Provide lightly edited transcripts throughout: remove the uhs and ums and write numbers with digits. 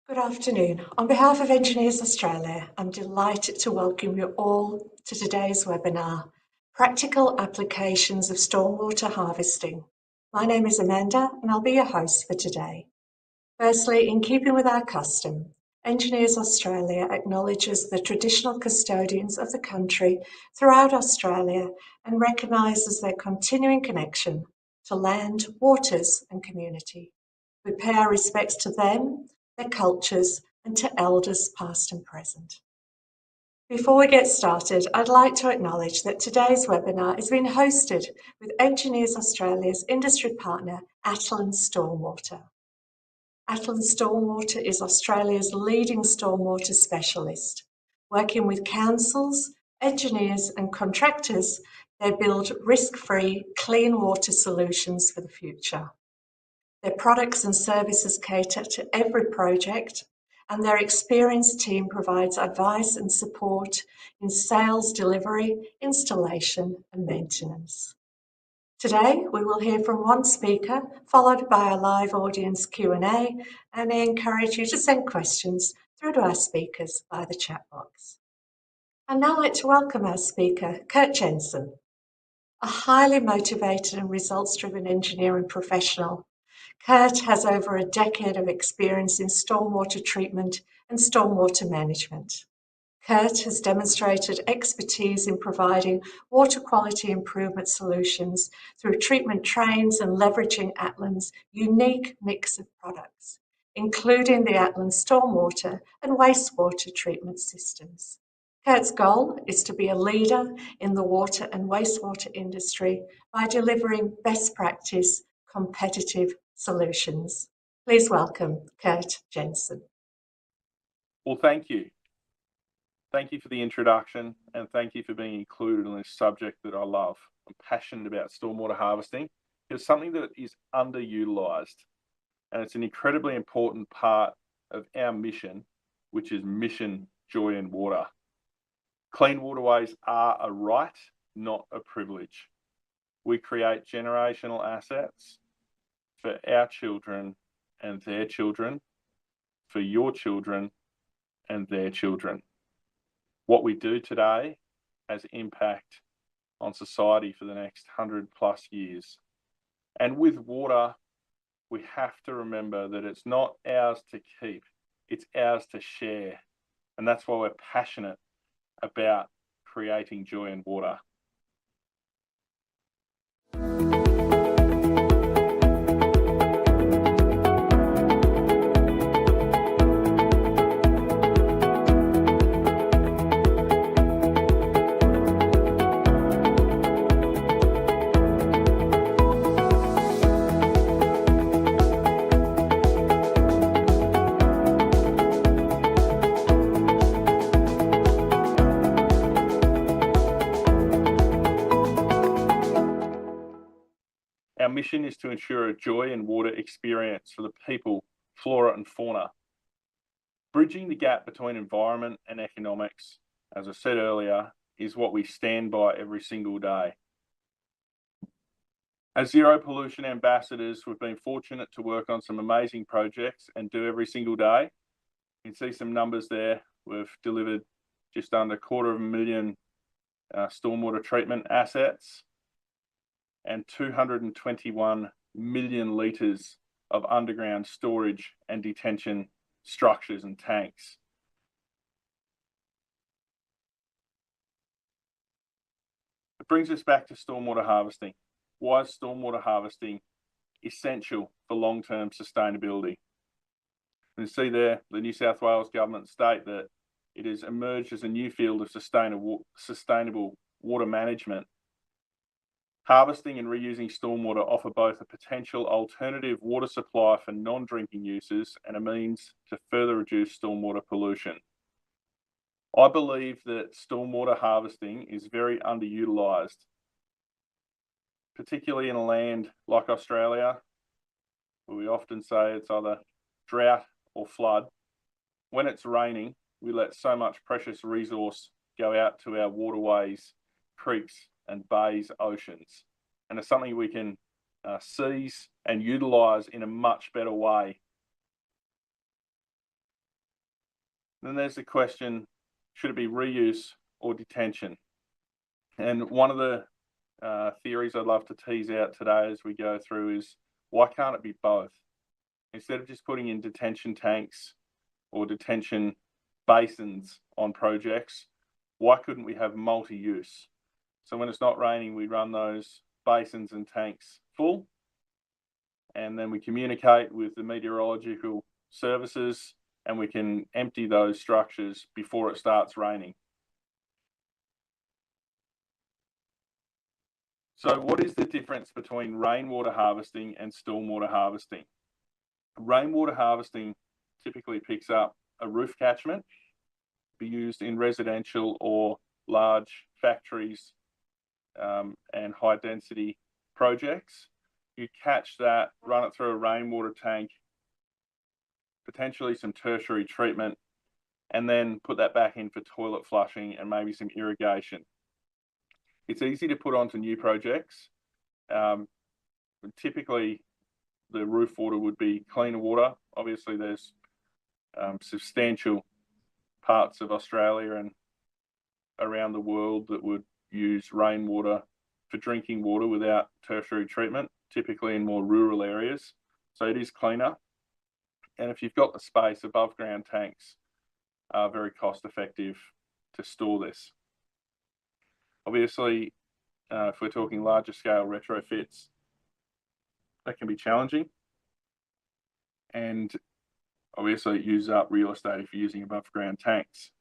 Good afternoon. On behalf of Engineers Australia, I'm delighted to welcome you all to today's webinar, Practical Applications of Stormwater Harvesting. My name is Amanda and I'll be your host for today. Firstly, in keeping with our custom, Engineers Australia acknowledges the traditional custodians of the country throughout Australia and recognises their continuing connection to land, waters and community. We pay our respects to them, their cultures and to elders past and present. Before we get started, I'd like to acknowledge that today's webinar is being hosted with Engineers Australia's industry partner, Atlan Stormwater. Atlan Stormwater is Australia's leading stormwater specialist. Working with councils, engineers and contractors, they build risk-free, clean water solutions for the future. Their products and services cater to every project, and their experienced team provides advice and support in sales, delivery, installation, and maintenance. Today, we will hear from one speaker, followed by a live audience Q&A, and I encourage you to send questions through to our speakers via the chat box. I'd now like to welcome our speaker, Kurt Jensen, a highly motivated and results-driven engineering professional. Kurt has over a decade of experience in stormwater treatment and stormwater management. Kurt has demonstrated expertise in providing water quality improvement solutions through treatment trains and leveraging Atlan's unique mix of products, including the Atlan stormwater and wastewater treatment systems. Kurt's goal is to be a leader in the water and wastewater industry by delivering best practice, competitive solutions. Please welcome Kurt Jensen. Well, thank you. Thank you for the introduction and thank you for being included in this subject that I love. I'm passionate about stormwater harvesting. It's something that is underutilized and it's an incredibly important part of our mission, which is Mission Joy in Water. Clean waterways are a right, not a privilege. We create generational assets for our children and their children, for your children and their children. What we do today has impact on society for the next 100+ years. And with water, we have to remember that it's not ours to keep, it's ours to share. And that's why we're passionate about creating joy in water. Our mission is to ensure a joy in water experience for the people, flora and fauna. Bridging the gap between environment and economics, as I said earlier, is what we stand by every single day. As zero pollution ambassadors, we've been fortunate to work on some amazing projects and do every single day. You can see some numbers there. We've delivered just under 250,000 stormwater treatment assets and 221 million litres of underground storage and detention structures and tanks. It brings us back to stormwater harvesting. Why is stormwater harvesting essential for long-term sustainability? You can see there, the New South Wales government state that it has emerged as a new field of sustainable water management. Harvesting and reusing stormwater offer both a potential alternative water supply for non-drinking uses and a means to further reduce stormwater pollution. I believe that stormwater harvesting is very underutilised, particularly in a land like Australia, where we often say it's either drought or flood. When it's raining, we let so much precious resource go out to our waterways, creeks and bays, oceans. And it's something we can seize and utilise in a much better way. Then there's the question, should it be reuse or detention? And one of the theories I'd love to tease out today as we go through is, why can't it be both? Instead of just putting in detention tanks or detention basins on projects, why couldn't we have multi-use? So when it's not raining, we run those basins and tanks full, and then we communicate with the meteorological services, and we can empty those structures before it starts raining. So what is the difference between rainwater harvesting and stormwater harvesting? Rainwater harvesting typically picks up a roof catchment, be used in residential or large factories and high density projects. You catch that, run it through a rainwater tank, potentially some tertiary treatment, and then put that back in for toilet flushing and maybe some irrigation. It's easy to put onto new projects. Typically, the roof water would be cleaner water. Obviously, there's substantial parts of Australia and around the world that would use rainwater for drinking water without tertiary treatment, typically in more rural areas. So it is cleaner. And if you've got the space, above ground tanks are very cost effective to store this. Obviously, if we're talking larger scale retrofits, that can be challenging. And obviously it uses up real estate if you're using above ground tanks.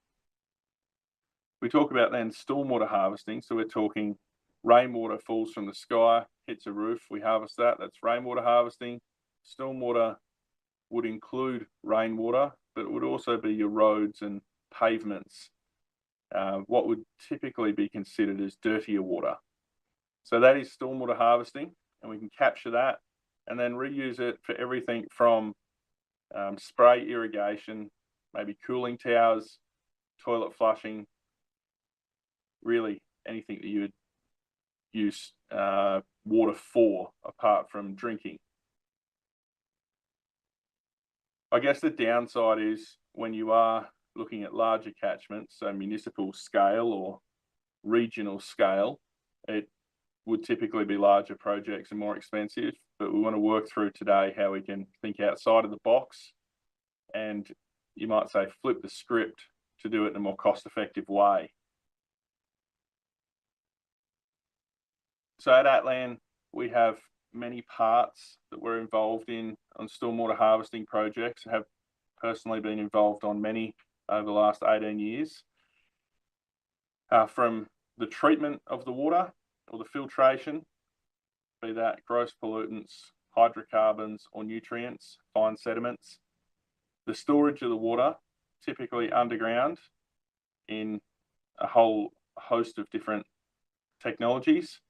We talk about then stormwater harvesting. So we're talking rainwater falls from the sky, hits a roof, we harvest that. That's rainwater harvesting. Stormwater would include rainwater, but it would also be your roads and pavements, what would typically be considered as dirtier water. So that is stormwater harvesting, and we can capture that and then reuse it for everything from spray irrigation, maybe cooling towers, toilet flushing, really anything that you would use water for apart from drinking. I guess the downside is when you are looking at larger catchments, so municipal scale or regional scale, it would typically be larger projects and more expensive, but we want to work through today how we can think outside of the box and, you might say, flip the script to do it in a more cost-effective way. So at Atlan, we have many parts that we're involved in on stormwater harvesting projects. I have personally been involved on many over the last 18 years. From the treatment of the water or the filtration, be that gross pollutants, hydrocarbons or nutrients, fine sediments. The storage of the water, typically underground in a whole host of different technologies.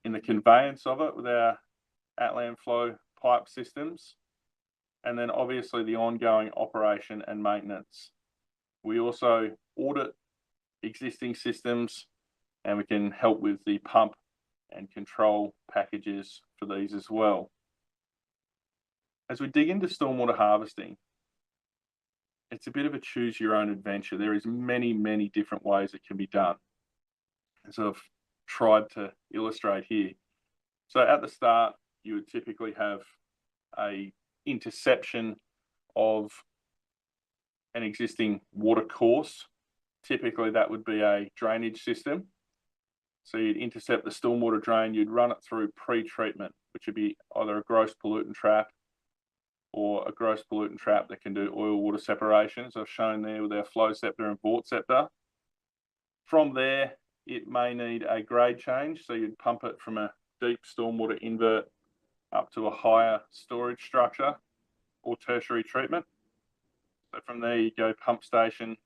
In the conveyance of it with our Atlan flow pipe systems, and then obviously the ongoing operation and maintenance. We also audit existing systems, and we can help with the pump and control packages for these as well. As we dig into stormwater harvesting, it's a bit of a choose your own adventure. There is many, many different ways it can be done, as I've tried to illustrate here. So at the start, you would typically have a interception of an existing water course. Typically that would be a drainage system. So you'd intercept the stormwater drain, you'd run it through pre-treatment, which would be either a gross pollutant trap or a gross pollutant trap that can do oil water separations. I've shown there with our flow scepter and vort scepter. From there, it may need a grade change. So you'd pump it from a deep stormwater invert up to a higher storage structure or tertiary treatment. So from there you go pump station.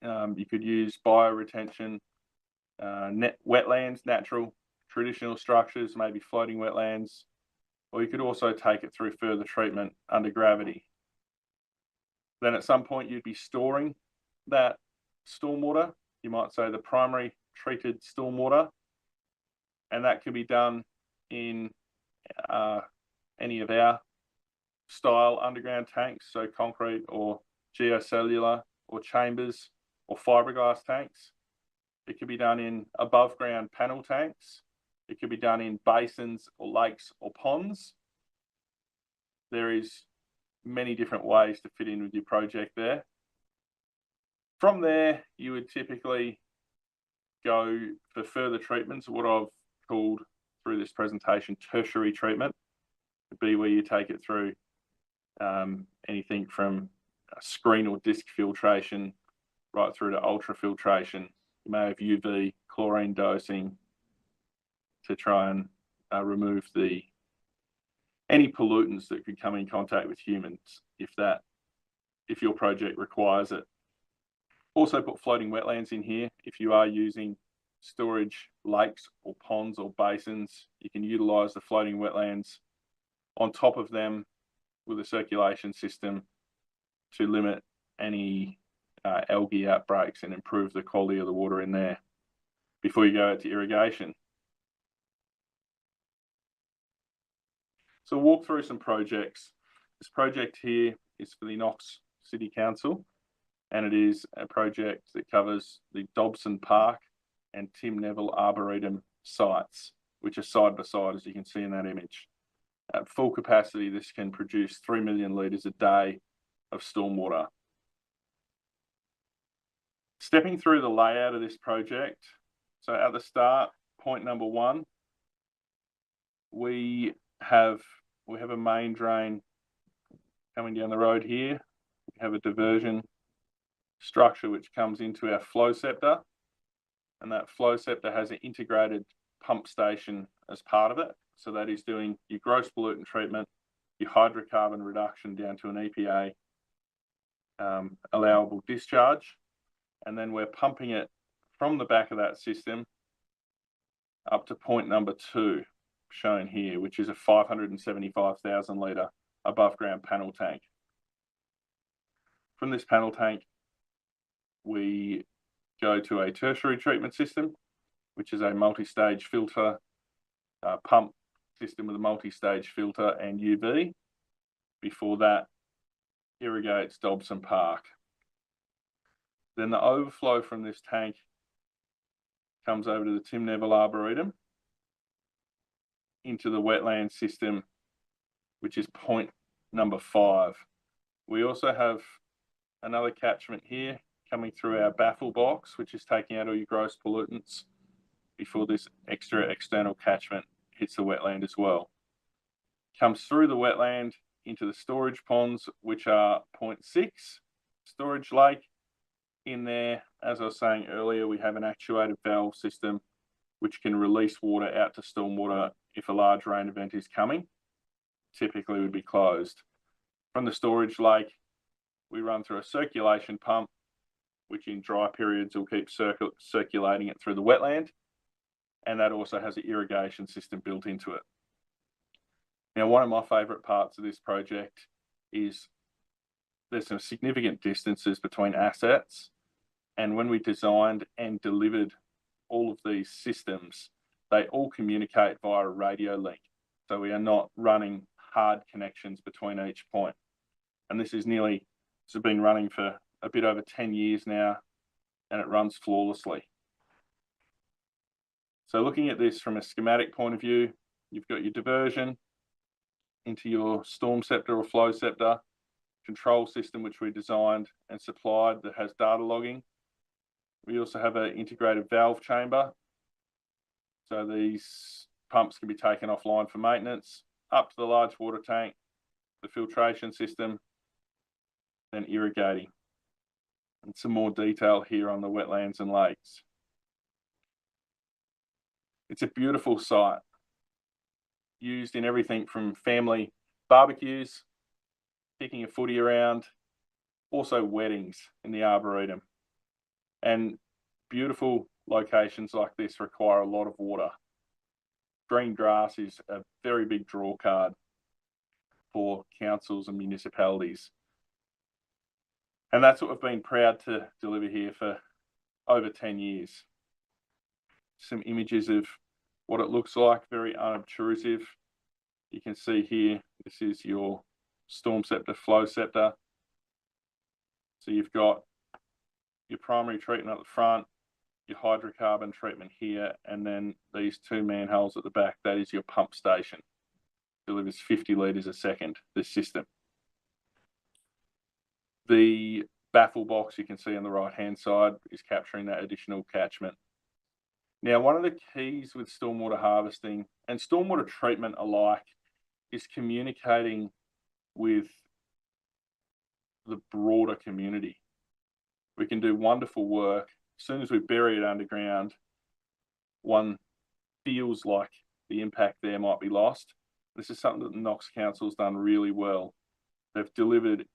You could use bioretention, wetlands, natural, traditional structures, maybe floating wetlands, or you could also take it through further treatment under gravity. Then at some point you'd be storing that stormwater. You might say the primary treated stormwater, and that can be done in any of our style underground tanks, so concrete or geocellular or chambers or fiberglass tanks. It could be done in above ground panel tanks. It could be done in basins or lakes or ponds. There is many different ways to fit in with your project there. From there, you would typically go for further treatments, what I've called through this presentation tertiary treatment. Would be where you take it through anything from screen or disc filtration right through to ultrafiltration. You may have UV chlorine dosing to try and remove any pollutants that could come in contact with humans if your project requires it. Also put floating wetlands in here. If you are using storage lakes or ponds or basins, you can utilize the floating wetlands on top of them with a circulation system to limit any algae outbreaks and improve the quality of the water in there before you go out to irrigation. So walk through some projects. This project here is for the Knox City Council, and it is a project that covers the Dobson Park and Tim Neville Arboretum sites, which are side by side, as you can see in that image. At full capacity, this can produce 3 million litres a day of stormwater. Stepping through the layout of this project. So at the start, point number one, we have a main drain coming down the road here. We have a diversion structure which comes into our flow scepter, and that flow scepter has an integrated pump station as part of it. So that is doing your gross pollutant treatment, your hydrocarbon reduction down to an EPA allowable discharge, and then we're pumping it from the back of that system up to point number two, shown here, which is a 575,000 litre above ground panel tank. From this panel tank, we go to a tertiary treatment system, which is a multi-stage filter pump system with a multi-stage filter and UV. Before that, irrigates Dobson Park. Then the overflow from this tank comes over to the Tim Neville Arboretum into the wetland system, which is point number 5. We also have another catchment here coming through our baffle box, which is taking out all your gross pollutants before this extra external catchment hits the wetland as well. Comes through the wetland into the storage ponds, which are point 6, storage lake. In there, as I was saying earlier, we have an actuated valve system which can release water out to stormwater if a large rain event is coming. Typically would be closed. From the storage lake, we run through a circulation pump, which in dry periods will keep circulating it through the wetland, and that also has an irrigation system built into it. Now, one of my favourite parts of this project is there's some significant distances between assets, and when we designed and delivered all of these systems, they all communicate via a radio link. So we are not running hard connections between each point. And this has been running for a bit over 10 years now, and it runs flawlessly. So looking at this from a schematic point of view, you've got your diversion into your storm scepter or flow scepter, control system which we designed and supplied that has data logging. We also have an integrated valve chamber. So these pumps can be taken offline for maintenance, up to the large water tank, the filtration system, then irrigating. And some more detail here on the wetlands and lakes. It's a beautiful site, used in everything from family barbecues, kicking a footy around, also weddings in the Arboretum. And beautiful locations like this require a lot of water. Green grass is a very big draw card for councils and municipalities. And that's what we've been proud to deliver here for over 10 years. Some images of what it looks like, very unobtrusive. You can see here, this is your storm scepter, flow scepter. So you've got your primary treatment at the front, your hydrocarbon treatment here, and then these two manholes at the back, that is your pump station. Delivers 50 litres a second, this system. The baffle box you can see on the right hand side is capturing that additional catchment. Now, one of the keys with stormwater harvesting and stormwater treatment alike is communicating with the broader community. We can do wonderful work. As soon as we bury it underground, one feels like the impact there might be lost. This is something that the Knox Council's done really well. They've delivered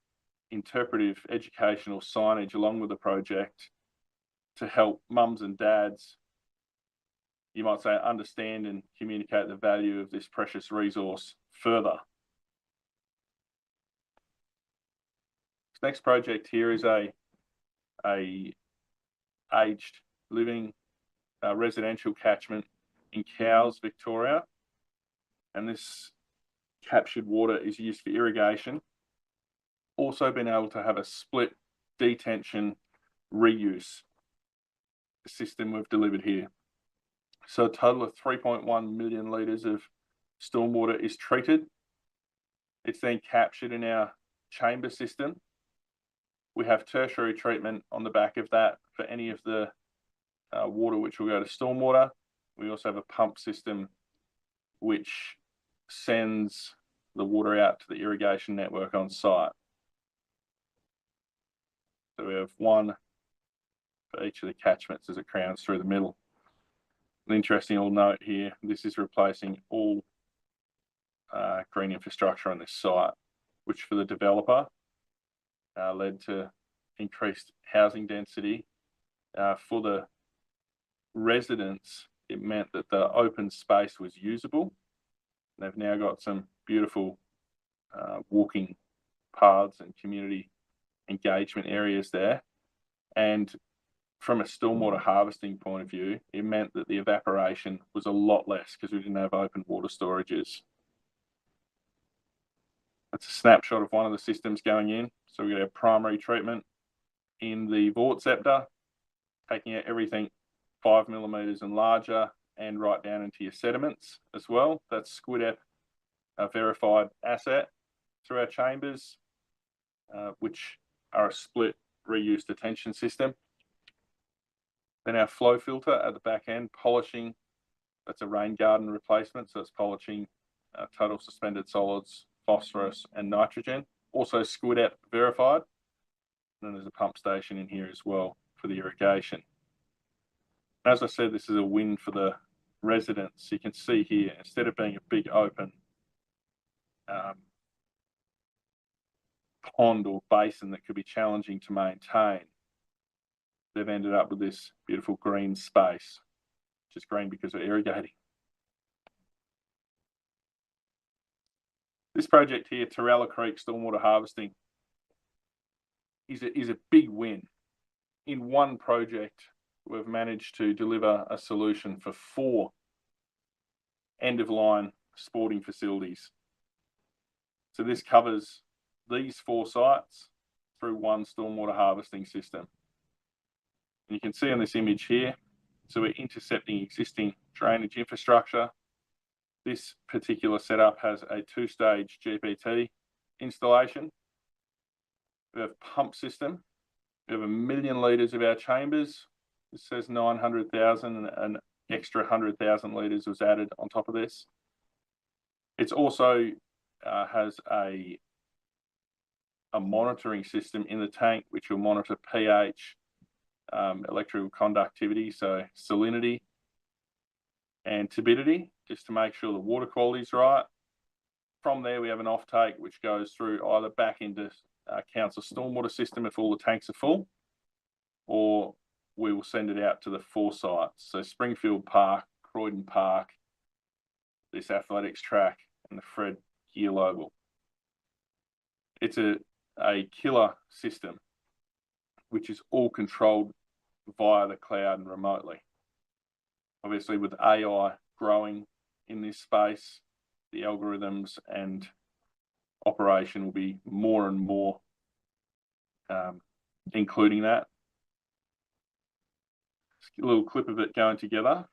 interpretive educational signage along with the project to help mums and dads, you might say, understand and communicate the value of this precious resource further. This next project here is a aged living residential catchment in Cowes, Victoria, and this captured water is used for irrigation. Also been able to have a split detention reuse system we've delivered here. So a total of 3.1 million litres of stormwater is treated. It's then captured in our chamber system. We have tertiary treatment on the back of that for any of the water which will go to stormwater. We also have a pump system which sends the water out to the irrigation network on site. So we have one for each of the catchments as it crowns through the middle. An interesting little note here, this is replacing all green infrastructure on this site, which for the developer led to increased housing density. For the residents, it meant that the open space was usable. They've now got some beautiful walking paths and community engagement areas there. And from a stormwater harvesting point of view, it meant that the evaporation was a lot less because we didn't have open water storages. That's a snapshot of one of the systems going in. So we got our primary treatment in the Vortceptor, taking out everything 5 millimeters and larger and right down into your sediments as well. That's SquidEp verified asset through our chambers, which are a split reuse detention system. Then our flow filter at the back end, polishing, that's a rain garden replacement, so it's polishing total suspended solids, phosphorus and nitrogen. Also SquidEp verified. And then there's a pump station in here as well for the irrigation. As I said, this is a win for the residents. You can see here, instead of being a big open pond or basin that could be challenging to maintain, they've ended up with this beautiful green space, which is green because we're irrigating. This project here, Torella Creek Stormwater Harvesting, is a big win. In one project, we've managed to deliver a solution for 4 end-of-line sporting facilities. So this covers these 4 sites through one stormwater harvesting system. And you can see on this image here, so we're intercepting existing drainage infrastructure. This particular setup has a 2-stage GPT installation. We have pump system. We have 1 million litres of our chambers. This says 900,000 and an extra 100,000 litres was added on top of this. It's also has a monitoring system in the tank which will monitor pH, electrical conductivity, so salinity and turbidity, just to make sure the water quality is right. From there, we have an offtake which goes through either back into council stormwater system if all the tanks are full, or we will send it out to the 4 sites. So Springfield Park, Croydon Park, this athletics track, and the Fred Gill Oval. It's a killer system which is all controlled via the cloud and remotely. Obviously, with AI growing in this space, the algorithms and operation will be more and more including that. Just a little clip of it going together.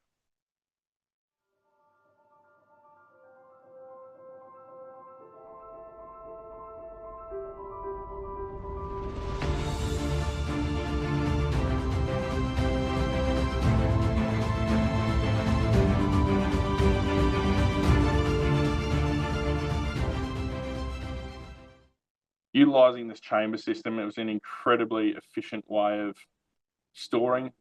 Utilising this chamber system, it was an incredibly efficient way of storing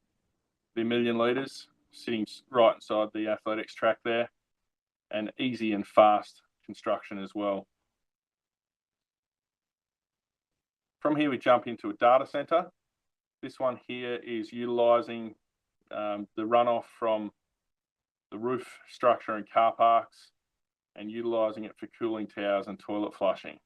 the 1 million litres, sitting right inside the athletics track there, and easy and fast construction as well. From here, we jump into a data centre. This one here is utilising the runoff from the roof structure and car parks and utilising it for cooling towers and toilet flushing.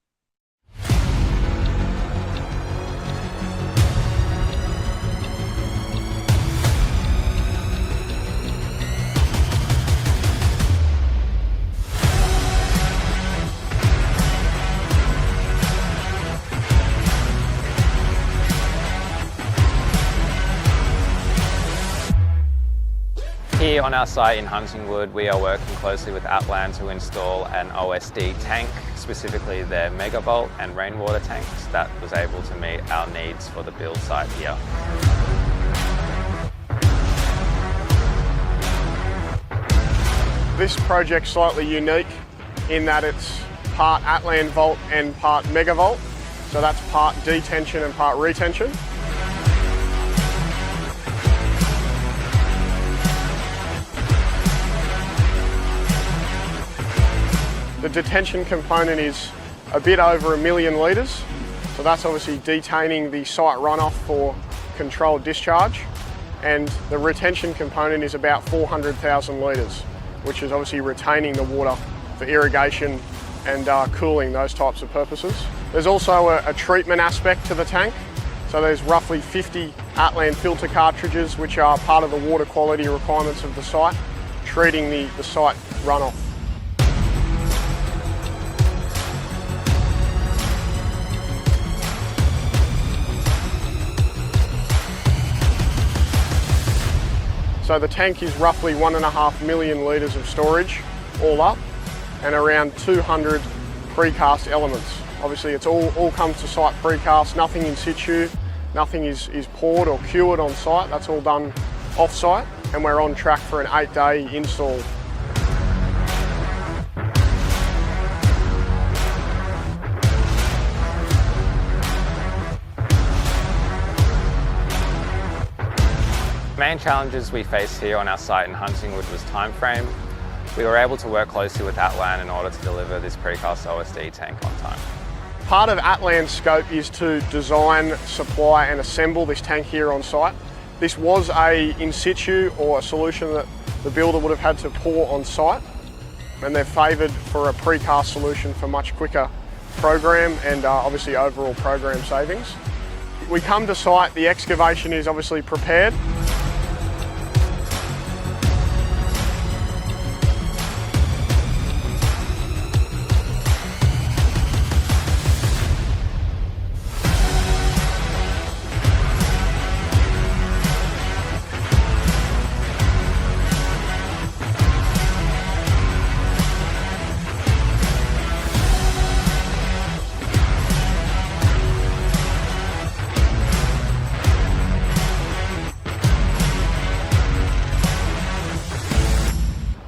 Here on our site in Huntingwood, we are working closely with Atlan to install an OSD tank, specifically their megavolt and rainwater tanks that was able to meet our needs for the build site here. This project's slightly unique in that it's part Atlan volt and part megavolt, so that's part detention and part retention. The detention component is a bit over 1 million litres, so that's obviously detaining the site runoff for controlled discharge, and the retention component is about 400,000 litres, which is obviously retaining the water for irrigation and cooling, those types of purposes. There's also a treatment aspect to the tank, so there's roughly 50 Atlan filter cartridges which are part of the water quality requirements of the site, treating the site runoff. So the tank is roughly 1.5 million litres of storage, all up, and around 200 precast elements. Obviously it's all comes to site precast, nothing in situ, nothing is poured or cured on site, that's all done off-site, and we're on track for an 8-day install. The main challenges we faced here on our site in Huntingwood was time frame. We were able to work closely with Atlan in order to deliver this precast OSD tank on time. Part of Atlan's scope is to design, supply and assemble this tank here on site. This was a in situ or a solution that the builder would have had to pour on site, and they've favoured for a precast solution for much quicker program and obviously overall program savings. We come to site, the excavation is obviously prepared.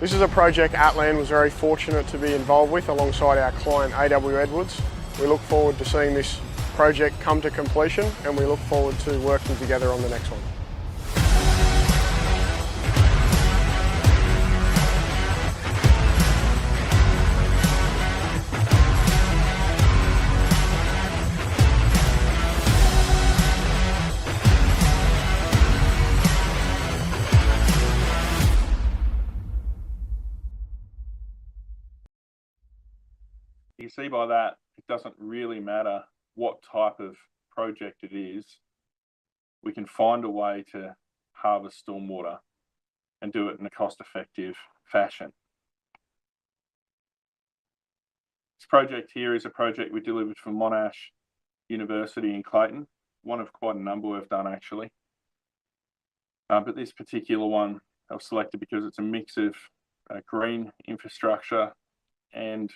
This is a project Atlan was very fortunate to be involved with alongside our client AW Edwards. We look forward to seeing this project come to completion, and we look forward to working together on the next one. You see by that, it doesn't really matter what type of project it is. We can find a way to harvest stormwater and do it in a cost-effective fashion. This project here is a project we delivered for Monash University in Clayton. one of quite a number we've done actually. But this particular one I've selected because it's a mix of green infrastructure and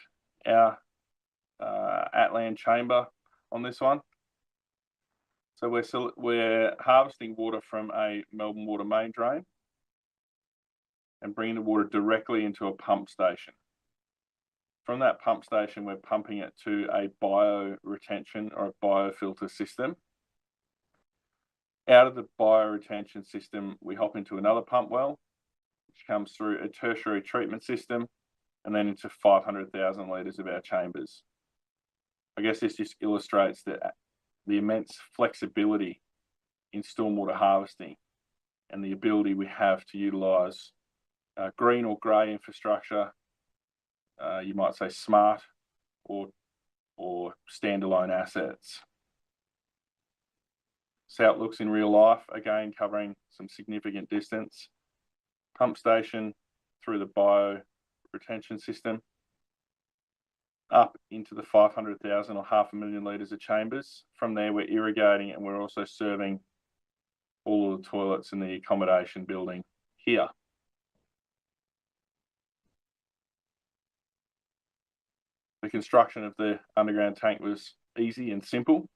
our Atland chamber on this one. So we're harvesting water from a Melbourne Water main drain and bringing the water directly into a pump station. From that pump station, we're pumping it to a bio-retention or a biofilter system. Out of the bio-retention system, we hop into another pump well, which comes through a tertiary treatment system, and then into 500,000 litres of our chambers. I guess this just illustrates the immense flexibility in stormwater harvesting and the ability we have to utilise green or grey infrastructure, you might say smart or standalone assets. So how it looks in real life, again covering some significant distance. Pump station through the bio retention system, up into the 500,000 or 500,000 litres of chambers. From there we're irrigating and we're also serving all of the toilets in the accommodation building here. The construction of the underground tank was easy and simple,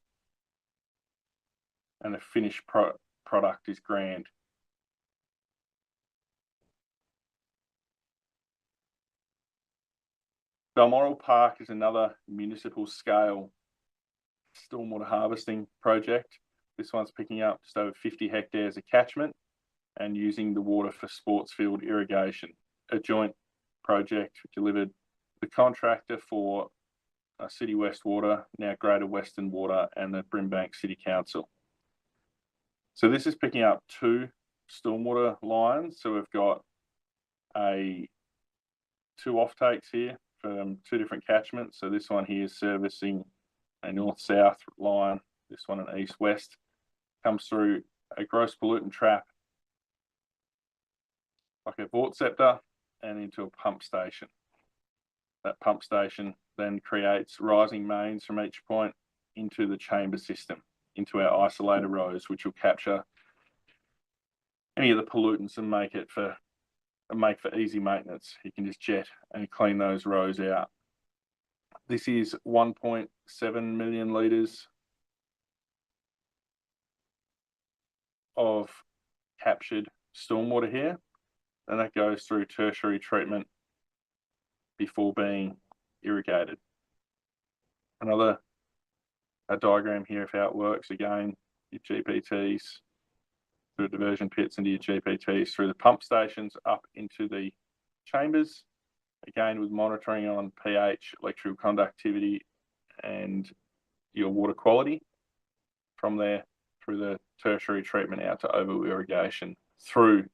and the finished product is grand. Balmoral Park is another municipal scale stormwater harvesting project. This one's picking up just over 50 hectares of catchment and using the water for sports field irrigation. A joint project delivered the contractor for City West Water, now Greater Western Water, and the Brimbank City Council. So this is picking up 2 stormwater lines. So we've got 2 offtakes here from 2 different catchments. So this one here is servicing a north-south line. This one an east-west. Comes through a gross pollutant trap, like a Vortceptor, and into a pump station. That pump station then creates rising mains from each point into the chamber system, into our isolator rows, which will capture any of the pollutants and make for easy maintenance. You can just jet and clean those rows out. This is 1.7 million litres of captured stormwater here, and that goes through tertiary treatment before being irrigated. Another diagram here of how it works. Again, your GPTs through the diversion pits into your GPTs, through the pump stations up into the chambers, again with monitoring on pH, electrical conductivity and your water quality. From there through the tertiary treatment out to over irrigation through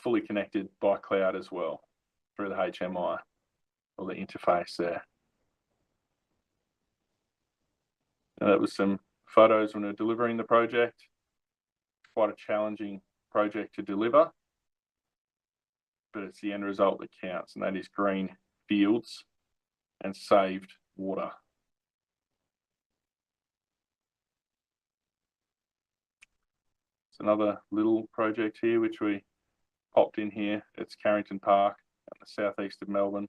fully connected by cloud as well through the HMI or the interface there. And that was some photos when we were delivering the project. Quite a challenging project to deliver, but it's the end result that counts, and that is green fields and saved water. It's another little project here which we popped in here. It's Carrington Park in the southeast of Melbourne.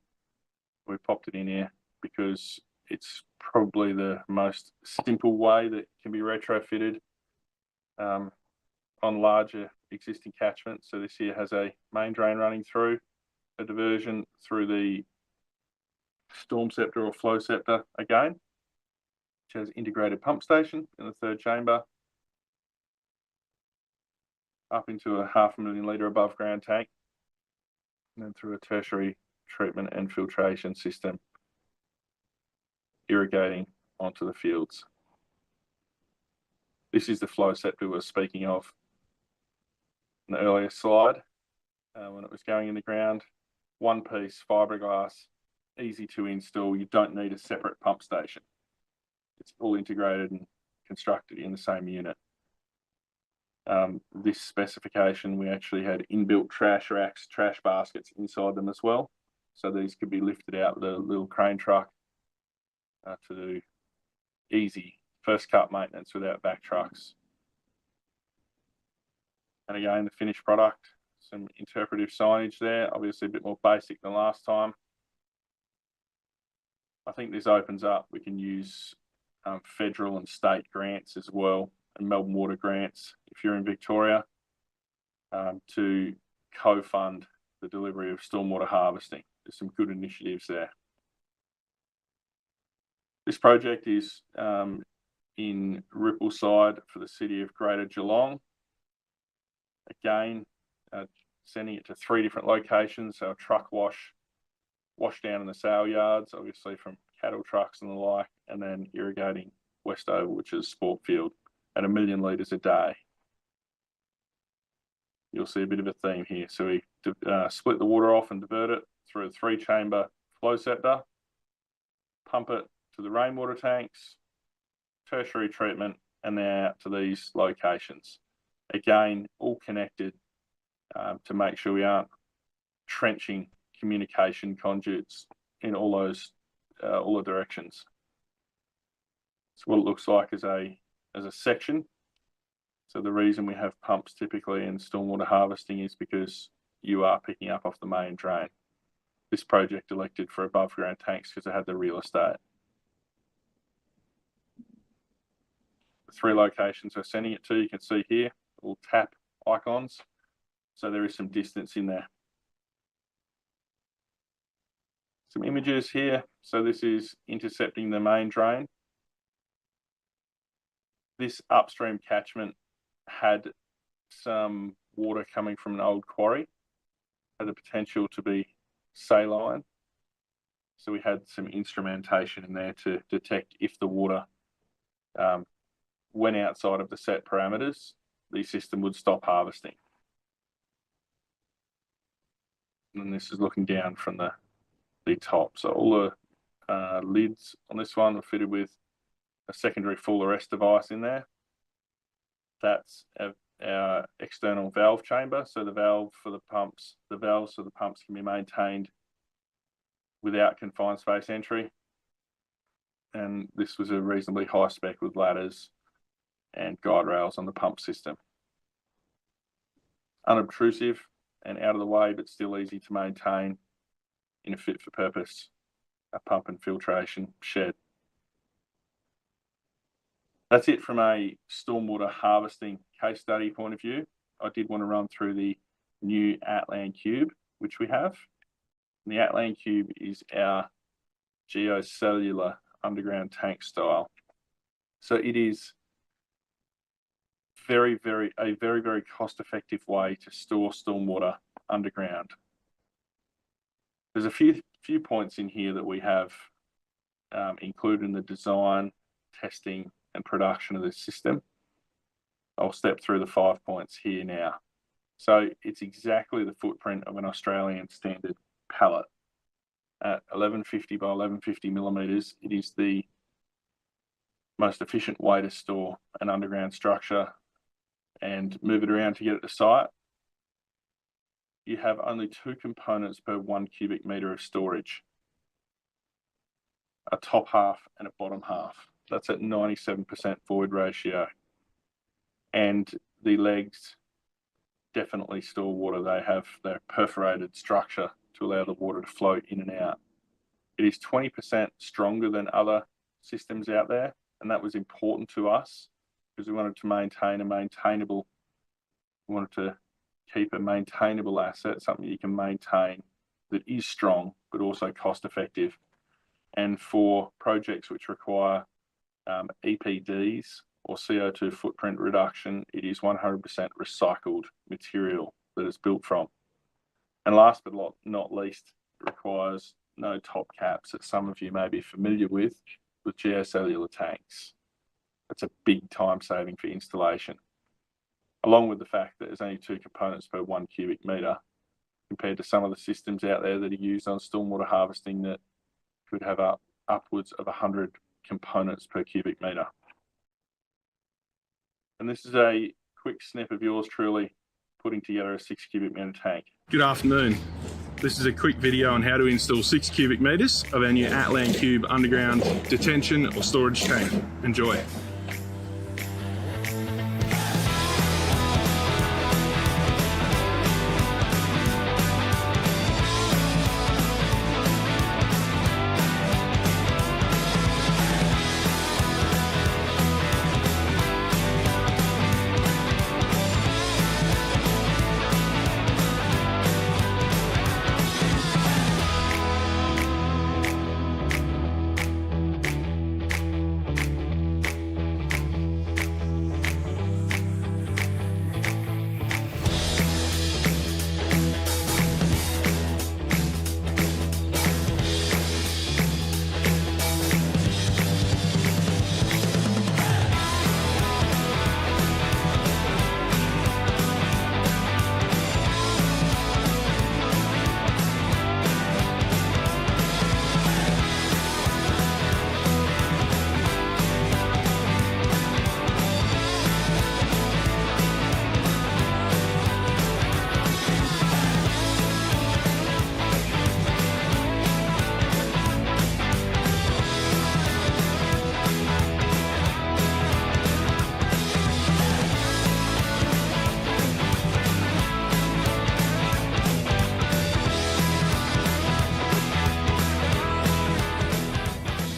We popped it in here because it's probably the most simple way that can be retrofitted on larger existing catchments. So this here has a main drain running through, a diversion through the Stormwater or Flowceptor again, which has integrated pump station in the 3rd chamber, up into a 500,000 litre above ground tank, and then through a tertiary treatment and filtration system, irrigating onto the fields. This is the Flowceptor we were speaking of in the earlier slide when it was going in the ground. One piece fiberglass, easy to install. You don't need a separate pump station. It's all integrated and constructed in the same unit. This specification, we actually had inbuilt trash racks, trash baskets inside them as well. So these could be lifted out with a little crane truck to do easy first cut maintenance without back trucks. And again, the finished product, some interpretive signage there, obviously a bit more basic than last time. I think this opens up, we can use federal and state grants as well, and Melbourne Water grants if you're in Victoria, to co-fund the delivery of stormwater harvesting. There's some good initiatives there. This project is in Rippleside for the city of Greater Geelong. Again, sending it to 3 different locations, so a truck wash down in the sale yards, obviously from cattle trucks and the like, and then irrigating Westover, which is sport field, at 1 million litres a day. You'll see a bit of a theme here. So we split the water off and divert it through a 3-chamber flow scepter, pump it to the rainwater tanks, tertiary treatment, and then out to these locations. Again, all connected to make sure we aren't trenching communication conduits in all the directions. So what it looks like as a section. So the reason we have pumps typically in stormwater harvesting is because you are picking up off the main drain. This project elected for above ground tanks because it had the real estate. The 3 locations we're sending it to, you can see here, little tap icons. So there is some distance in there. Some images here. So this is intercepting the main drain. This upstream catchment had some water coming from an old quarry, had the potential to be saline. So we had some instrumentation in there to detect if the water went outside of the set parameters, the system would stop harvesting. And this is looking down from the top. So all the lids on this one are fitted with a secondary full arrest device in there. That's our external valve chamber. So the valves for the pumps can be maintained without confined space entry. And this was a reasonably high spec with ladders and guide rails on the pump system. Unobtrusive and out of the way, but still easy to maintain in a fit for purpose pump and filtration shed. That's it from a stormwater harvesting case study point of view. I did want to run through the new Atlan Cube, which we have. And the Atlan Cube is our geocellular underground tank style. So it is a very, very cost-effective way to store stormwater underground. There's a few points in here that we have included in the design, testing, and production of this system. I'll step through the 5 points here now. So it's exactly the footprint of an Australian standard pallet. At 1150 by 1150 millimeters, it is the most efficient way to store an underground structure and move it around to get it to site. You have only 2 components per 1 cubic meter of storage. A top half and a bottom half. That's at 97% void ratio. And the legs definitely store water. They have their perforated structure to allow the water to flow in and out. It is 20% stronger than other systems out there, and that was important to us because we wanted to maintain a maintainable, we wanted to keep a maintainable asset, something you can maintain that is strong but also cost effective. And for projects which require EPDs or CO2 footprint reduction, it is 100% recycled material that it's built from. And last but not least, it requires no top caps that some of you may be familiar with geocellular tanks. That's a big time saving for installation, along with the fact that there's only 2 components per 1 cubic meter compared to some of the systems out there that are used on stormwater harvesting that could have upwards of 100 components per cubic meter. And this is a quick snip of yours truly putting together a 6 cubic meter tank. Good afternoon. This is a quick video on how to install 6 cubic meters of our new Atlan Cube underground detention or storage tank. Enjoy.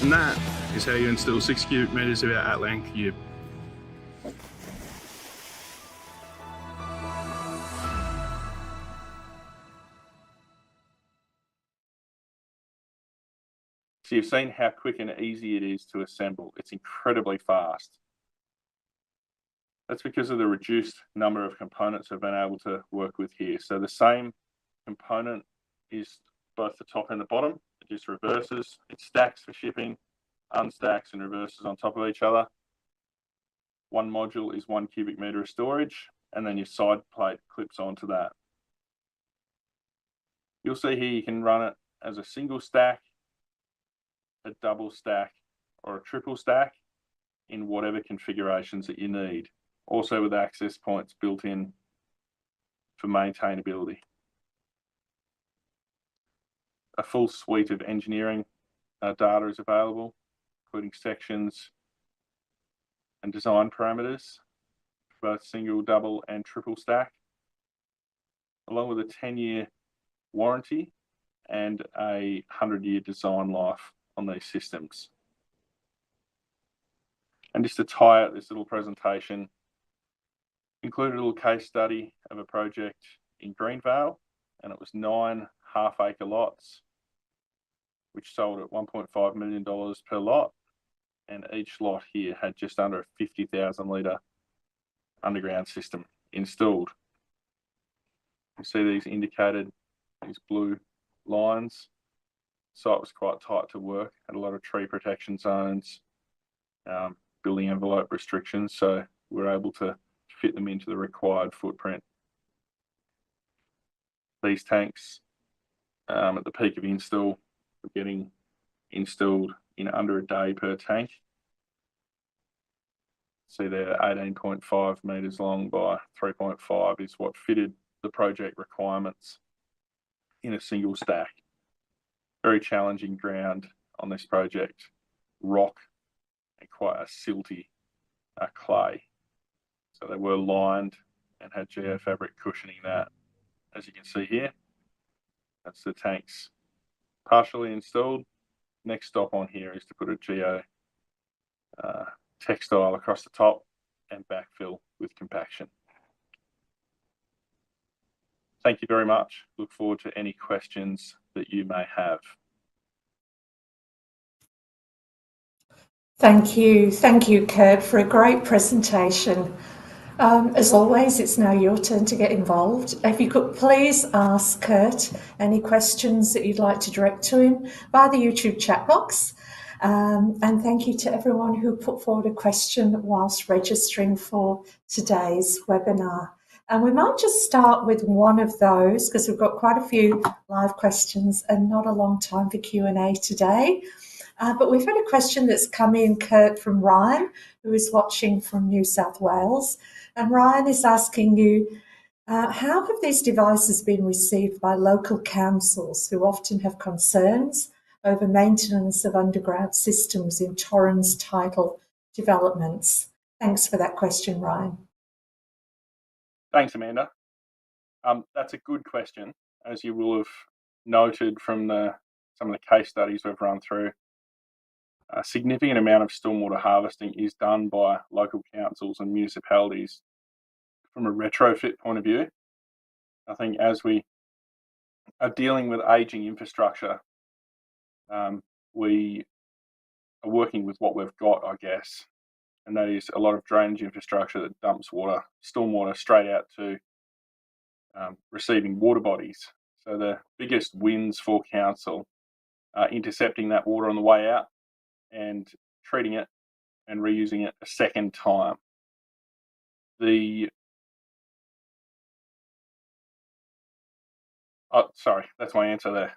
And that is how you install 6 cubic metres of our Atlan cube. So you've seen how quick and easy it is to assemble. It's incredibly fast. That's because of the reduced number of components we've been able to work with here. So the same component is both the top and the bottom. It just reverses. It stacks for shipping, unstacks and reverses on top of each other. One module is 1 cubic metre of storage, and then your side plate clips onto that. You'll see here you can run it as a single stack, a double stack, or a triple stack in whatever configurations that you need. Also with access points built in for maintainability. A full suite of engineering data is available, including sections and design parameters for both single, double, and triple stack, along with a 10-year warranty and a 100-year design life on these systems. And just to tie out this little presentation, included a little case study of a project in Greenvale, and it was 9 half-acre lots, which sold at $1.5 million per lot, and each lot here had just under a 50,000 litre underground system installed. You see these indicated, these blue lines. Site was quite tight to work, had a lot of tree protection zones, building envelope restrictions, so we were able to fit them into the required footprint. These tanks, at the peak of install, were getting installed in under a day per tank. See they're 18.5 metres long by 3.5 is what fitted the project requirements in a single stack. Very challenging ground on this project, rock and quite a silty clay. So they were lined and had geofabric cushioning that, as you can see here. That's the tanks partially installed. Next stop on here is to put a geo textile across the top and backfill with compaction. Thank you very much. Look forward to any questions that you may have. Thank you, Kurt, for a great presentation. As always, it's now your turn to get involved. If you could please ask Kurt any questions that you'd like to direct to him via the YouTube chat box. And thank you to everyone who put forward a question whilst registering for today's webinar. And we might just start with one of those because we've got quite a few live questions and not a long time for Q&A today. But we've had a question that's come in, Kurt, from Ryan, who is watching from New South Wales. And Ryan is asking you, how have these devices been received by local councils who often have concerns over maintenance of underground systems in Torrens tidal developments? Thanks for that question, Ryan. Thanks, Amanda. That's a good question. As you will have noted from some of the case studies we've run through, a significant amount of stormwater harvesting is done by local councils and municipalities from a retrofit point of view. I think as we are dealing with ageing infrastructure, we are working with what we've got, I guess, and that is a lot of drainage infrastructure that dumps water, stormwater, straight out to receiving water bodies. So the biggest wins for council are intercepting that water on the way out and treating it and reusing it a second time. Sorry, that's my answer there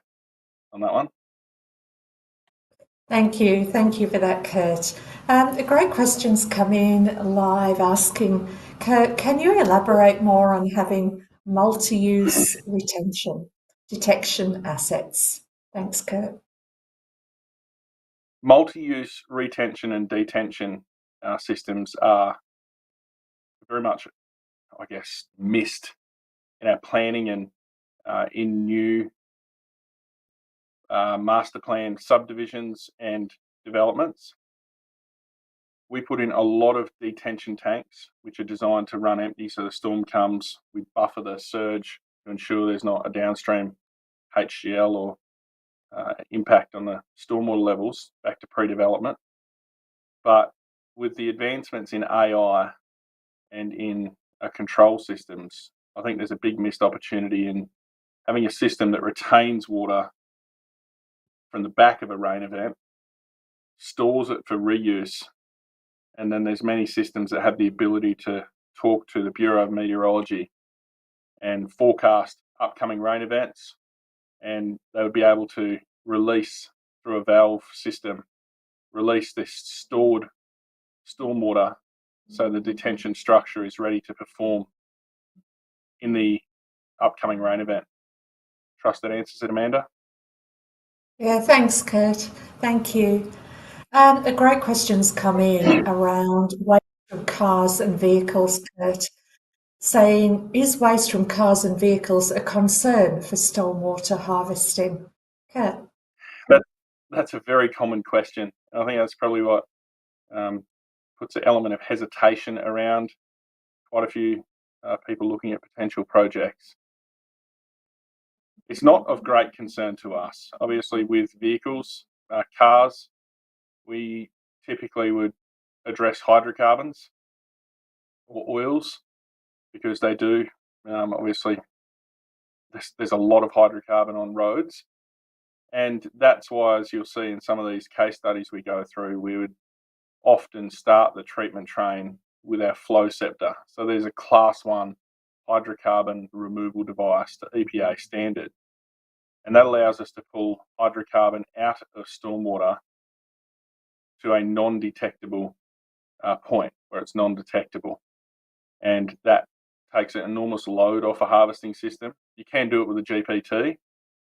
on that one. Thank you for that, Kurt. A great question's come in live asking, Kurt, can you elaborate more on having multi-use detection assets? Thanks, Kurt. Multi-use retention and detention systems are very much, I guess, missed in our planning and in new master plan subdivisions and developments. We put in a lot of detention tanks, which are designed to run empty. So the storm comes, we buffer the surge to ensure there's not a downstream HGL or impact on the stormwater levels back to pre-development. But with the advancements in AI and in control systems, I think there's a big missed opportunity in having a system that retains water from the back of a rain event, stores it for reuse, and then there's many systems that have the ability to talk to the Bureau of Meteorology and forecast upcoming rain events, and they would be able to release through a valve system, release this stored stormwater so the detention structure is ready to perform in the upcoming rain event. Trust that answers it, Amanda. Yeah, thanks, Kurt. Thank you. A great question's come in around waste from cars and vehicles, Kurt, saying, is waste from cars and vehicles a concern for stormwater harvesting? Kurt? That's a very common question. I think that's probably what puts an element of hesitation around quite a few people looking at potential projects. It's not of great concern to us. Obviously, with vehicles, cars, we typically would address hydrocarbons or oils because they do. Obviously, there's a lot of hydrocarbon on roads. And that's why, as you'll see in some of these case studies we go through, we would often start the treatment train with our flow scepter. So there's a class 1 hydrocarbon removal device to EPA standard. And that allows us to pull hydrocarbon out of stormwater to a non-detectable point where it's non-detectable. And that takes an enormous load off a harvesting system. You can do it with a GPT,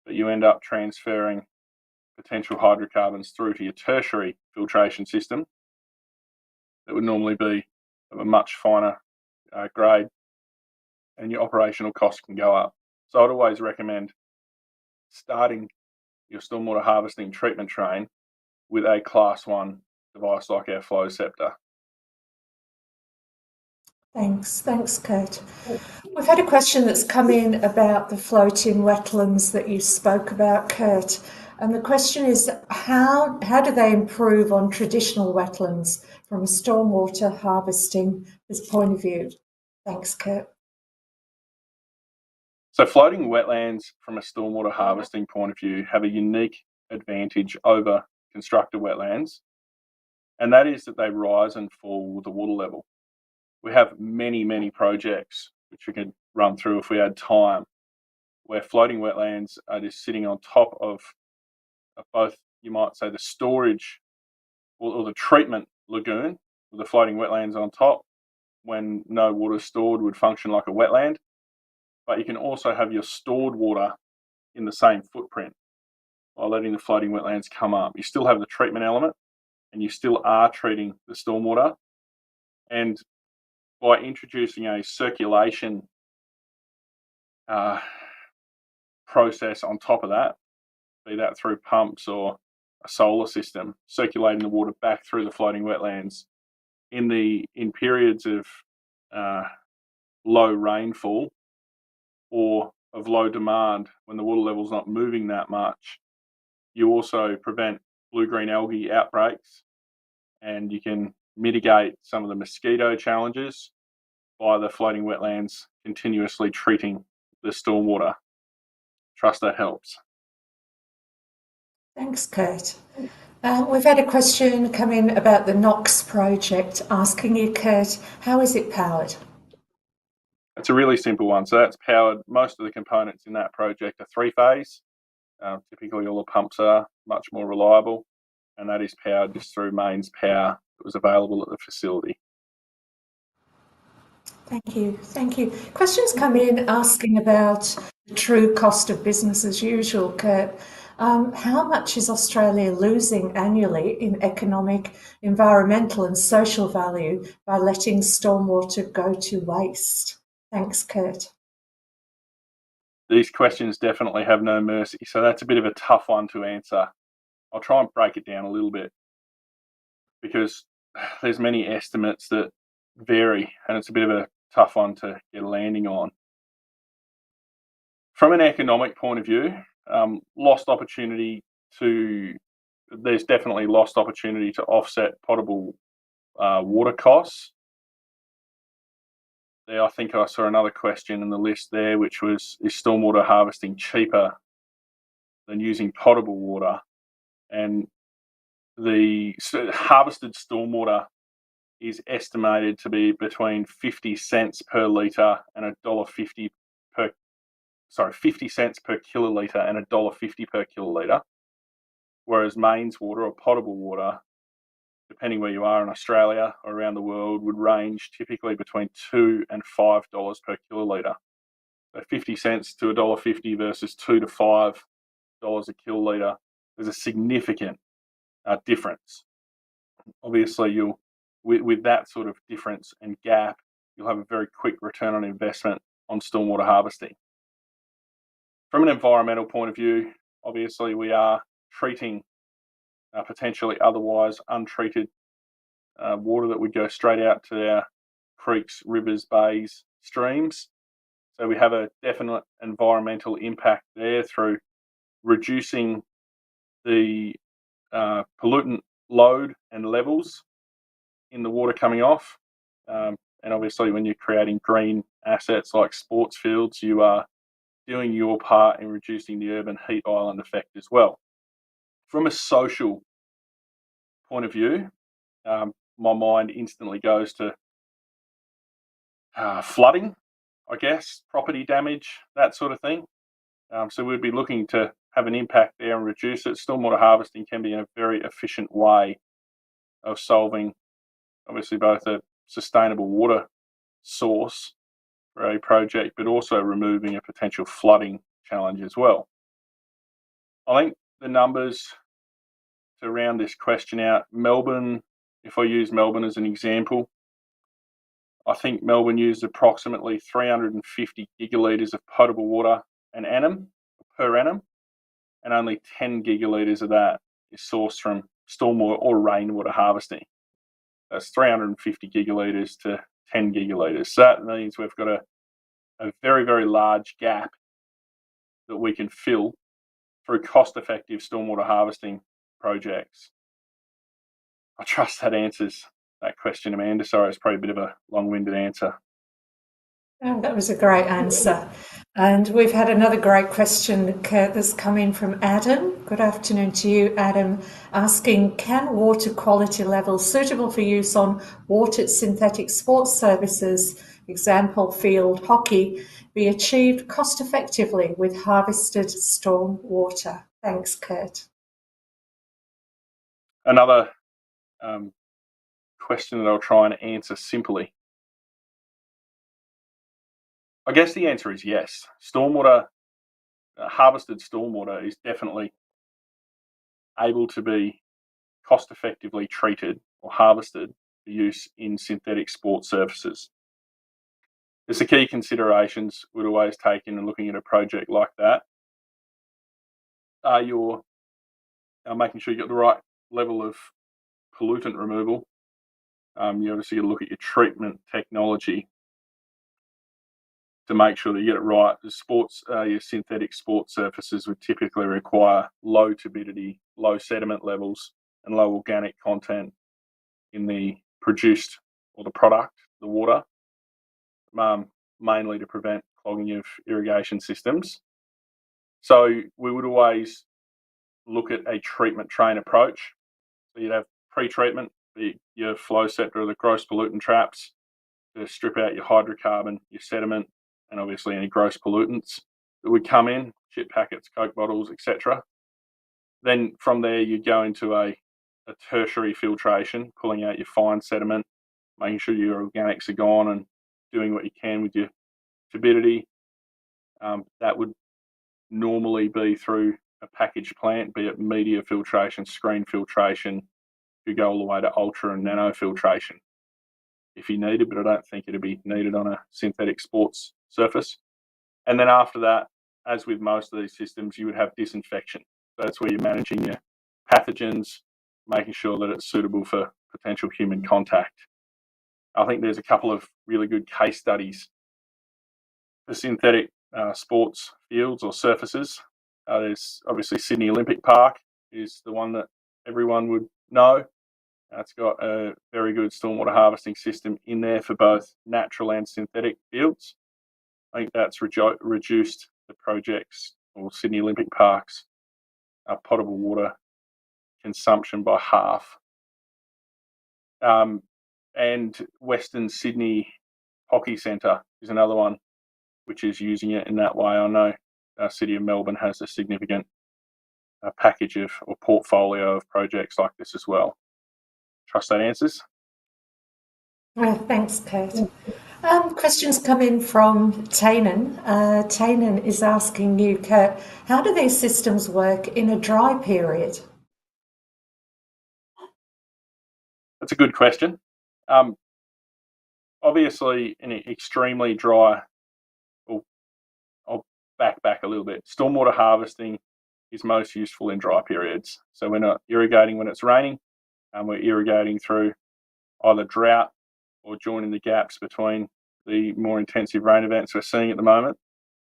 but you end up transferring potential hydrocarbons through to your tertiary filtration system that would normally be of a much finer grade, and your operational costs can go up. So I'd always recommend starting your stormwater harvesting treatment train with a class 1 device like our flow scepter. Thanks, Kurt. We've had a question that's come in about the floating wetlands that you spoke about, Kurt. And the question is, how do they improve on traditional wetlands from a stormwater harvesting point of view? Thanks, Kurt. So floating wetlands from a stormwater harvesting point of view have a unique advantage over constructed wetlands, and that is that they rise and fall with the water level. We have many projects, which we could run through if we had time, where floating wetlands are just sitting on top of both, you might say, the storage or the treatment lagoon with the floating wetlands on top. When no water is stored, would function like a wetland. But you can also have your stored water in the same footprint by letting the floating wetlands come up. You still have the treatment element and you still are treating the stormwater. And by introducing a circulation process on top of that, be that through pumps or a solar system, circulating the water back through the floating wetlands in periods of low rainfall or of low demand, when the water level's not moving that much, you also prevent blue-green algae outbreaks, and you can mitigate some of the mosquito challenges by the floating wetlands continuously treating the stormwater. Trust that helps. Thanks, Kurt. We've had a question come in about the NOx project, asking you, Kurt, how is it powered? It's a really simple one. So that's powered, most of the components in that project are 3-phase. Typically all the pumps are much more reliable, and that is powered just through mains power that was available at the facility. Thank you. Questions come in asking about the true cost of business as usual, Kurt. How much is Australia losing annually in economic, environmental and social value by letting stormwater go to waste? Thanks, Kurt. These questions definitely have no mercy, so that's a bit of a tough one to answer. I'll try and break it down a little bit. because there's many estimates that vary, and it's a bit of a tough one to get a landing on. From an economic point of view, there's definitely lost opportunity to offset potable water costs. There, I think I saw another question in the list there, which was, is stormwater harvesting cheaper than using potable water? And the harvested stormwater is estimated to be between 50 cents per litre and $1.50 50 cents per kilolitre and $1.50 per kilolitre, whereas mains water or potable water, depending where you are in Australia or around the world, would range typically between $2 and $5 per kilolitre. So 50 cents to $1.50 versus $2 to $5 a kilolitre. There's a significant difference. Obviously, with that sort of difference and gap, you'll have a very quick return on investment on stormwater harvesting. From an environmental point of view, obviously we are treating potentially otherwise untreated water that would go straight out to our creeks, rivers, bays, streams. So we have a definite environmental impact there through reducing the pollutant load and levels in the water coming off. And obviously when you're creating green assets like sports fields, you are doing your part in reducing the urban heat island effect as well. From a social point of view, my mind instantly goes to flooding, I guess, property damage, that sort of thing. So we'd be looking to have an impact there and reduce it. Stormwater harvesting can be a very efficient way of solving, obviously, both a sustainable water source for a project, but also removing a potential flooding challenge as well. I think the numbers to round this question out, Melbourne, if I use Melbourne as an example, I think Melbourne used approximately 350 gigalitres of potable water per annum, and only 10 gigalitres of that is sourced from stormwater or rainwater harvesting. That's 350 gigalitres to 10 gigalitres. So that means we've got a very, very large gap that we can fill through cost-effective stormwater harvesting projects. I trust that answers that question, Amanda. Sorry, it's probably a bit of a long-winded answer. That was a great answer. And we've had another great question, Kurt, that's come in from Adam. Good afternoon to you, Adam, asking, can water quality levels suitable for use on watered synthetic sports services, example field hockey, be achieved cost effectively with harvested storm water? Thanks, Kurt. Another question that I'll try and answer simply. I guess the answer is yes. Harvested stormwater is definitely able to be cost effectively treated or harvested for use in synthetic sports surfaces. There's the key considerations we'd always take in looking at a project like that. You're making sure you get the right level of pollutant removal. You obviously look at your treatment technology to make sure that you get it right. Your synthetic sports surfaces would typically require low turbidity, low sediment levels, and low organic content in the produced or the product, the water, mainly to prevent clogging of irrigation systems. So we would always look at a treatment train approach. So you'd have pre-treatment, your flow scepter or the gross pollutant traps to strip out your hydrocarbon, your sediment, and obviously any gross pollutants that would come in, chip packets, Coke bottles, etc. Then from there you go into a tertiary filtration, pulling out your fine sediment, making sure your organics are gone and doing what you can with your turbidity. That would normally be through a packaged plant, be it media filtration, screen filtration. You go all the way to ultra and nano filtration if you need it, but I don't think it'd be needed on a synthetic sports surface. And then after that, as with most of these systems, you would have disinfection. That's where you're managing your pathogens, making sure that it's suitable for potential human contact. I think there's a couple of really good case studies for synthetic sports fields or surfaces. There's obviously Sydney Olympic Park is the one that everyone would know. It's got a very good stormwater harvesting system in there for both natural and synthetic fields. I think that's reduced the projects or Sydney Olympic Park's potable water consumption by half. And Western Sydney Hockey Centre is another one which is using it in that way. I know City of Melbourne has a significant package of or portfolio of projects like this as well. Trust that answers. Thanks, Kurt. Questions come in from Tainen. Tainen is asking you, Kurt, how do these systems work in a dry period? That's a good question. Obviously, in an extremely dry, I'll back a little bit. Stormwater harvesting is most useful in dry periods. So we're not irrigating when it's raining, and we're irrigating through either drought or joining the gaps between the more intensive rain events we're seeing at the moment.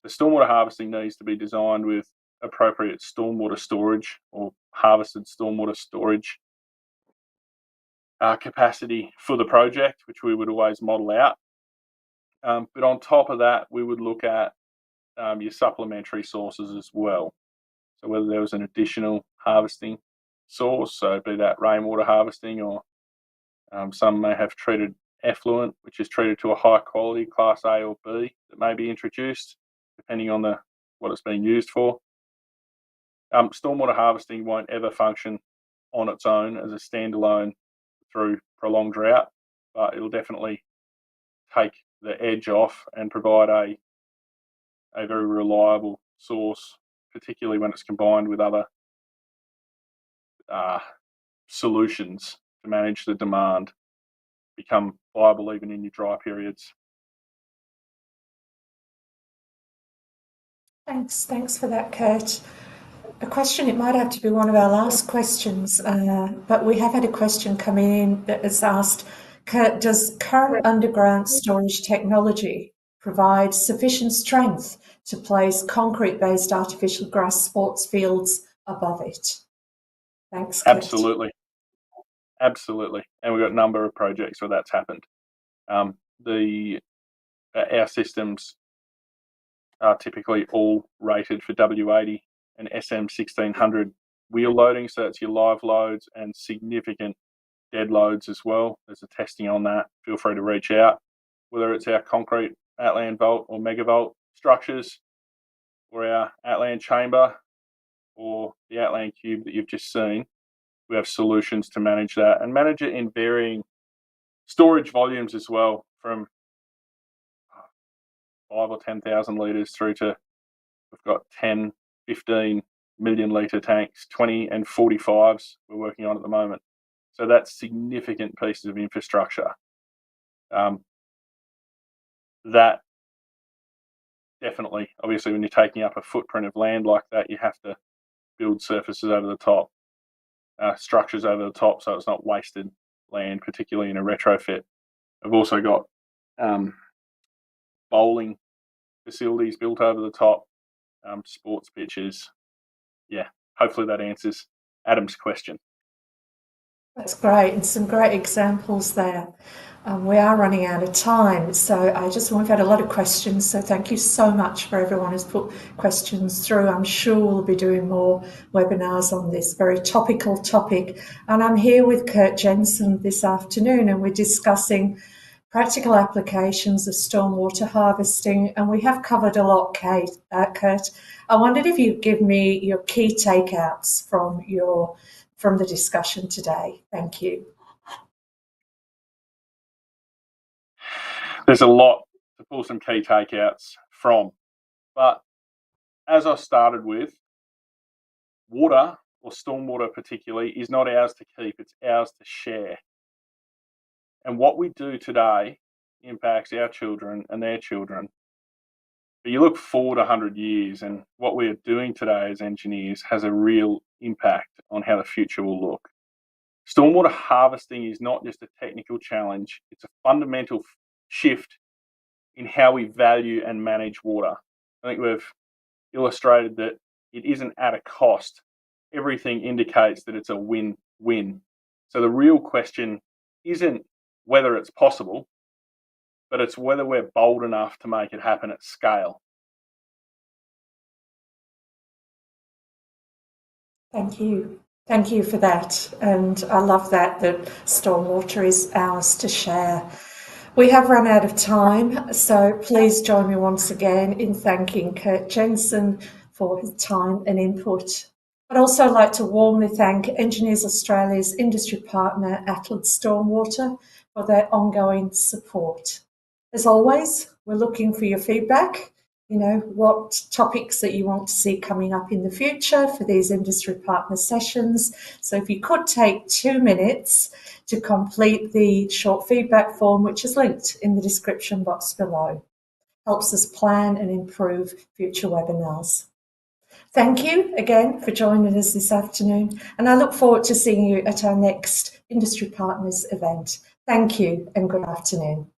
The stormwater harvesting needs to be designed with appropriate stormwater storage or harvested stormwater storage capacity for the project, which we would always model out. But on top of that, we would look at your supplementary sources as well. So whether there was an additional harvesting source, so be that rainwater harvesting, or some may have treated effluent, which is treated to a high quality, class A or B, that may be introduced, depending on what it's being used for. Stormwater harvesting won't ever function on its own as a standalone through prolonged drought, but it'll definitely take the edge off and provide a very reliable source, particularly when it's combined with other solutions to manage the demand, become viable even in your dry periods. Thanks for that, Kurt. A question, it might have to be one of our last questions, but we have had a question come in that has asked, Kurt, does current underground storage technology provide sufficient strength to place concrete-based artificial grass sports fields above it? Thanks, Kurt. Absolutely. And we've got a number of projects where that's happened. Our systems are typically all rated for W80 and SM1600 wheel loading, so that's your live loads and significant dead loads as well. There's a testing on that. Feel free to reach out, whether it's our concrete Atlan Vault or Megavolt structures, or our Atlan chamber, or the Atlan cube that you've just seen. We have solutions to manage that and manage it in varying storage volumes as well, from 5 or 10,000 litres through to, we've got 10, 15 million litre tanks, 20 and 45s we're working on at the moment. So that's significant pieces of infrastructure. That definitely, obviously, when you're taking up a footprint of land like that, you have to build surfaces over the top, structures over the top, so it's not wasted land, particularly in a retrofit. I've also got bowling facilities built over the top, sports pitches. Yeah, hopefully that answers Adam's question. That's great, and some great examples there. We are running out of time, so we've had a lot of questions, so thank you so much for everyone who's put questions through. I'm sure we'll be doing more webinars on this very topical topic. And I'm here with Kurt Jensen this afternoon, and we're discussing practical applications of stormwater harvesting, and we have covered a lot, Kurt. I wondered if you'd give me your key takeouts from the discussion today. Thank you. There's a lot to pull some key takeouts from, but as I started with, water, or stormwater particularly, is not ours to keep, it's ours to share. And what we do today impacts our children and their children. But you look forward 100 years, and what we are doing today as engineers has a real impact on how the future will look. Stormwater harvesting is not just a technical challenge, it's a fundamental shift in how we value and manage water. I think we've illustrated that it isn't at a cost. Everything indicates that it's a win-win. So the real question isn't whether it's possible, but it's whether we're bold enough to make it happen at scale. Thank you. Thank you for that. And I love that stormwater is ours to share. We have run out of time, so please join me once again in thanking Kurt Jensen for his time and input. I'd also like to warmly thank Engineers Australia's industry partner, Atlas Stormwater, for their ongoing support. As always, we're looking for your feedback. You know, what topics that you want to see coming up in the future for these industry partner sessions. So if you could take 2 minutes to complete the short feedback form, which is linked in the description box below. Helps us plan and improve future webinars. Thank you again for joining us this afternoon, and I look forward to seeing you at our next Industry Partners event. Thank you and good afternoon.